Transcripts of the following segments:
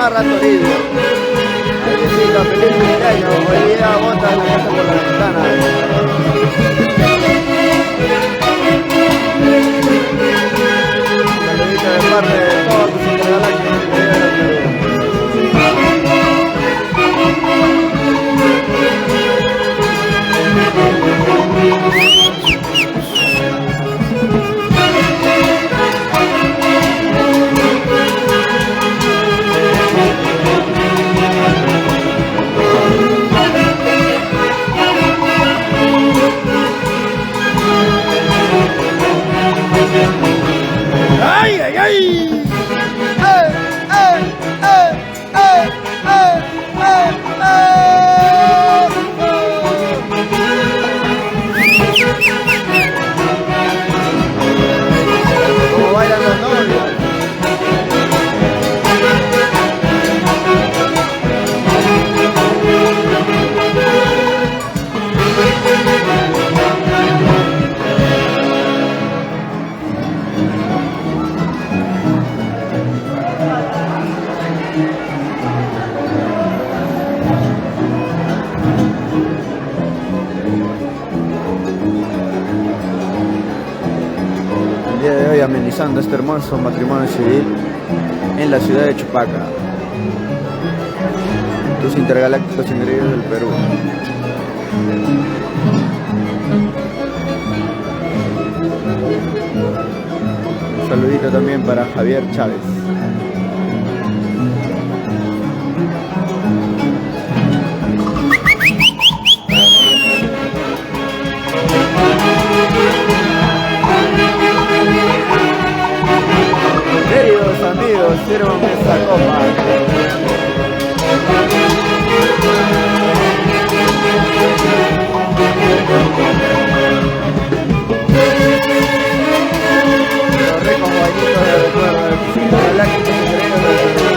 Gamarra Toribio. Ayesita, feliz cumpleaños. Hoy día botas la casa por la ventana. Saludito de parte de todos tus intergalácticos que viven en Perú. ¡Ay, ay, ay! ¿Cómo bailan los novios? El día de hoy amenizando este hermoso matrimonio civil en la ciudad de Chupaca, tus intergalácticos Engreidos del Perú. Un saludito también para Javier Chávez. Queridos amigos, sirvan esta copa. Los ricos Huaynitos de Recuerdo, el Intergalacticos Engreidos del Perú.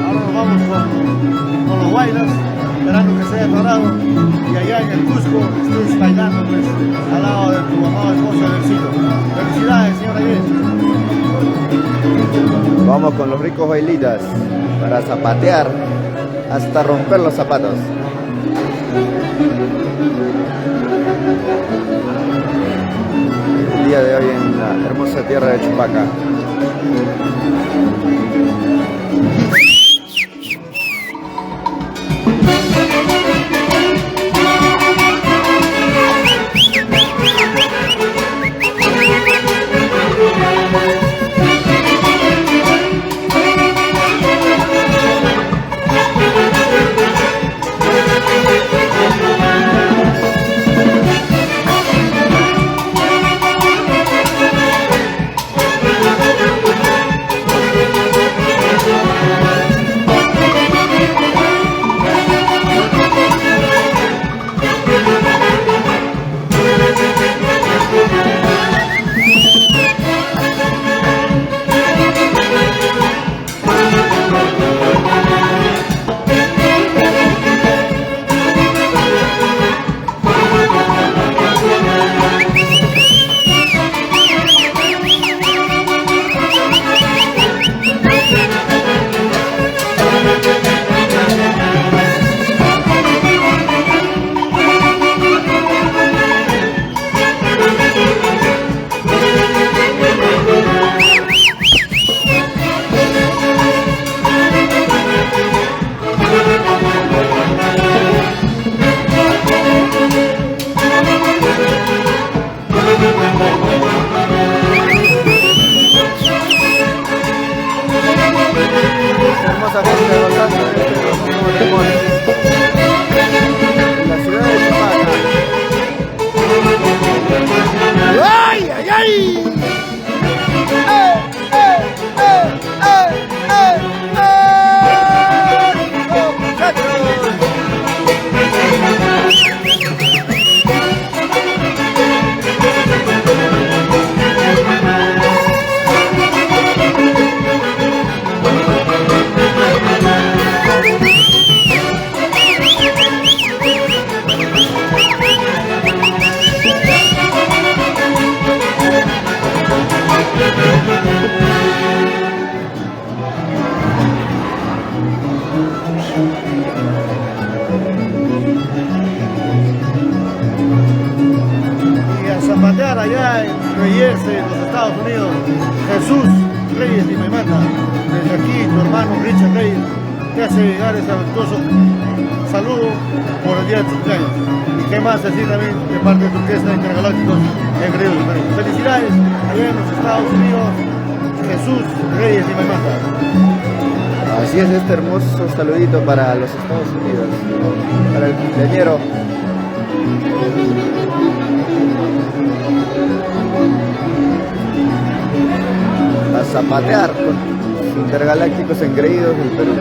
Ahora nos vamos con los Huaynos, esperando que se haya logrado y allá en el Cusco estés bailando pues, al lado de tu amado esposo Versito. Felicidades, señora Ayer. Vamos con los ricos bailitas para zapatear hasta romper los zapatos. El día de hoy en la hermosa tierra de Chupaca. hermosa gente gozando de este domingo de amores en la ciudad de Chupaca. ¡Ay, ay, ay! ¡Eh, eh, eh, eh, eh, eh! ¡Oh, muchachos! Y a zapatear allá en Reyes, en los Estados Unidos, Jesús Reyes y me manda. Desde aquí, tu hermano Richard Reyes te hace llegar este afectuoso saludo por el día de tus cumpleaños. Y qué más decir también de parte de tu orquesta Intergalácticos Engreidos de Perú. Felicidades allá en los Estados Unidos, Jesús Reyes y me manda. Así es, este hermoso saludito para los Estados Unidos, para el cumpleañero. A zapatear con Intergalácticos Engreidos del Perú.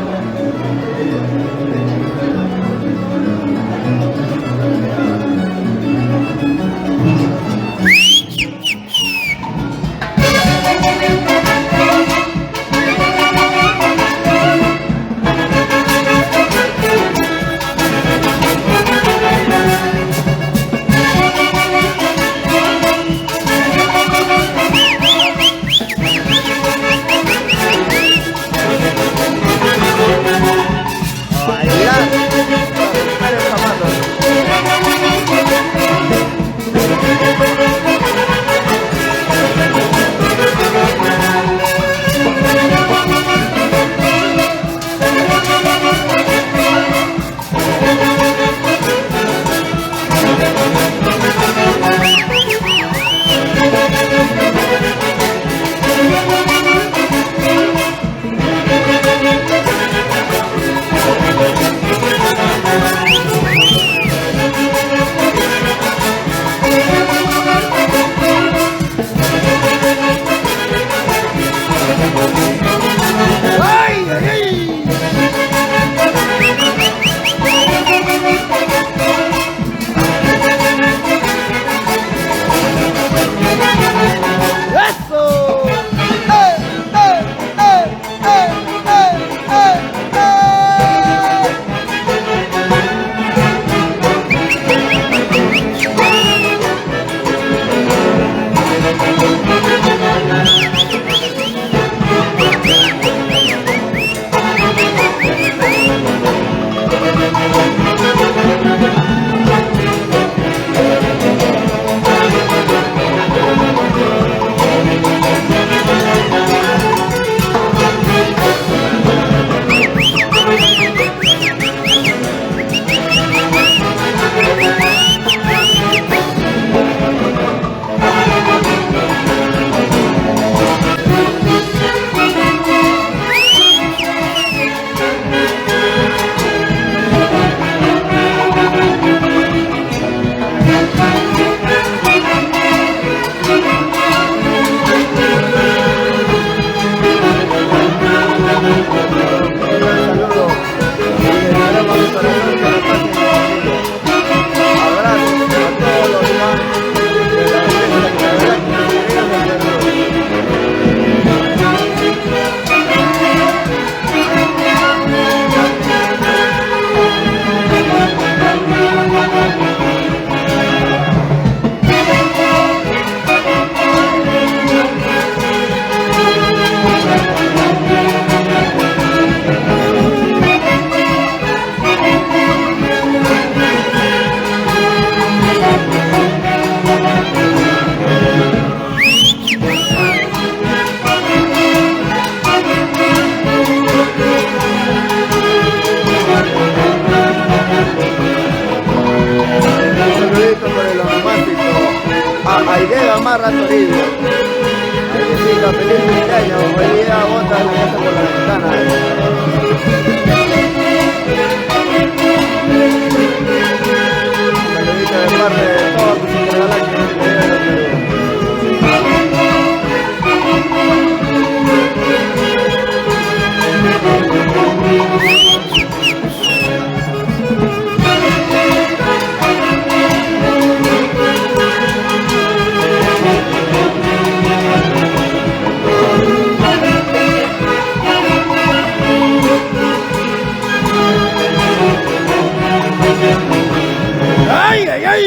Aidea Marra Toribio. Chupaca, feliz cumpleaños, feliz día, bota en la casa por la ventana. Saludito de parte de todos tus intergalácticos que viven en Perú. ¡Ay, ay, ay!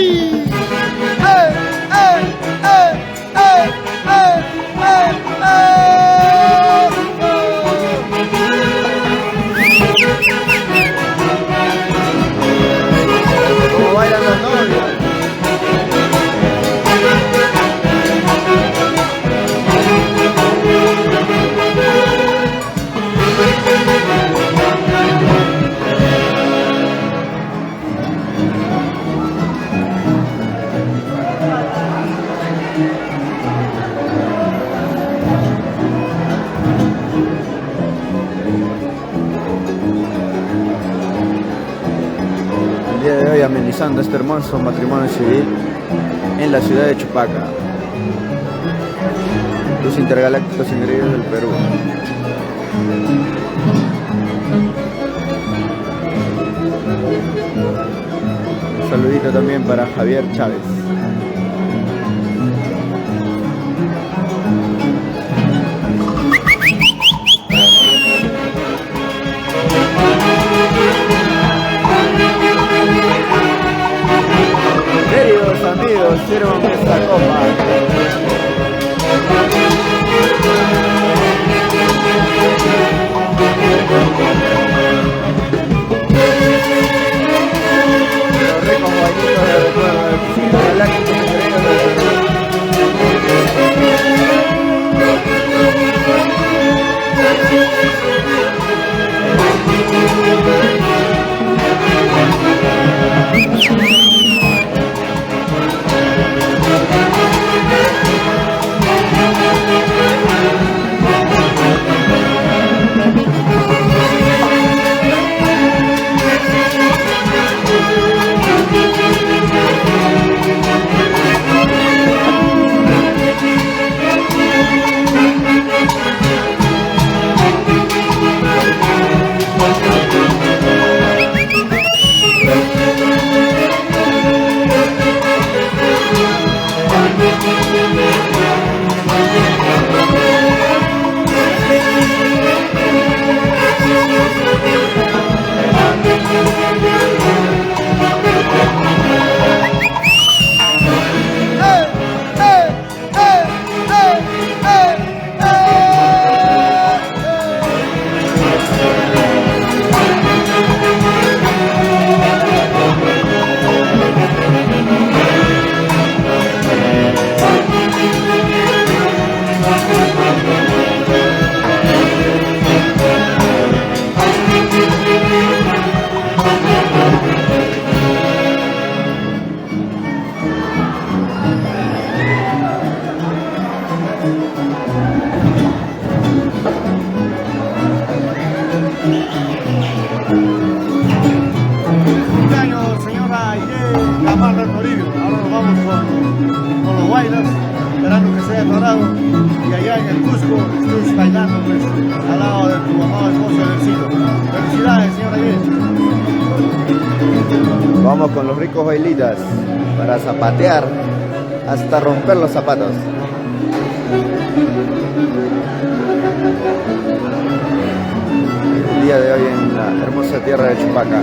Como bailan los novios. El día de hoy amenizando este hermoso matrimonio civil en la ciudad de Chupaca, los intergalácticos Engreidos del Perú. Un saludito también para Javier Chávez. Queridos amigos, sirvan esta copa. Los ricos huaynitos de recuerdo de Intergalacticos, Engreidos del Perú. Con los Huaynos, esperando que sea dorado. Y allá en el Cusco estoy bailando pues, al lado de tu amado esposo Evercito. Felicidades, señor Ayer. Vamos con los ricos bailitas para zapatear hasta romper los zapatos. El día de hoy en la hermosa tierra de Chupaca.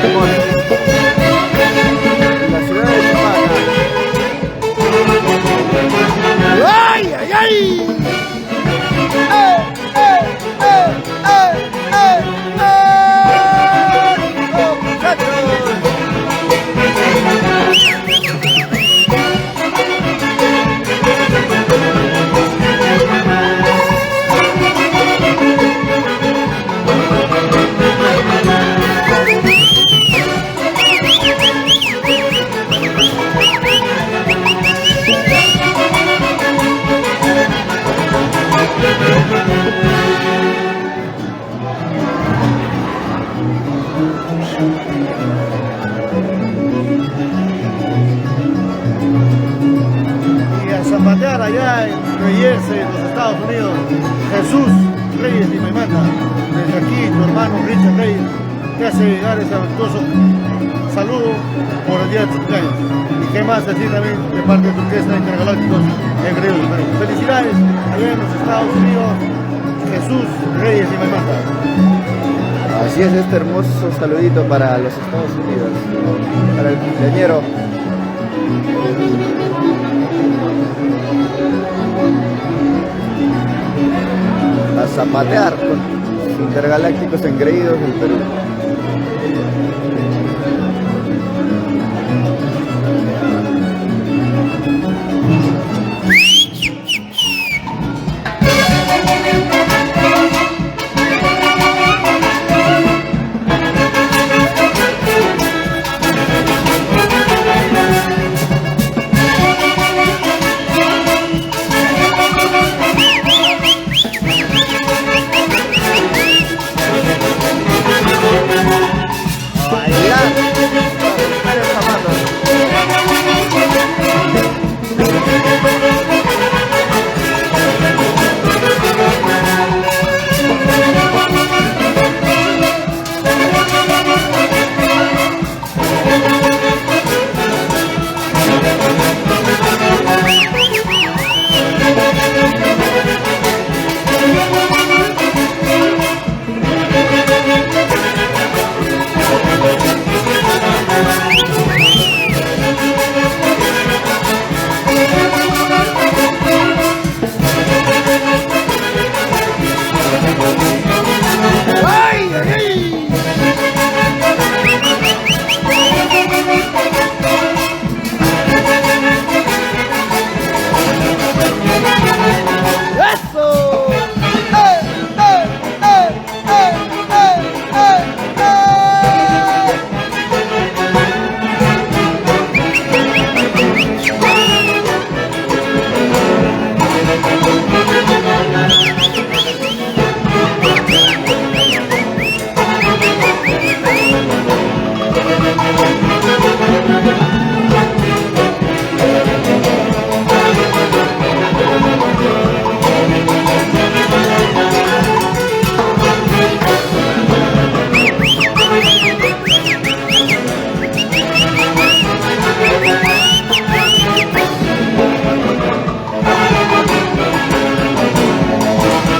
temores. La ciudad de Chupaca. ¡Ay, ay, ay! Y a zapatear allá en Recuerdo, en los Estados Unidos, Jesús Reyes y me manda. Desde aquí tu hermano Richard Reyes te hace llegar ese afectuoso saludo por el día de tu cumpleaños. Y qué más decir también de parte de tu orquesta Intergalácticos Engreidos. Felicidades allá en los Estados Unidos, Jesús Reyes y me manda. Así es, este hermoso saludito para los Estados Unidos, para el cumpleañero. A zapatear con Intergalácticos Engreidos del Perú.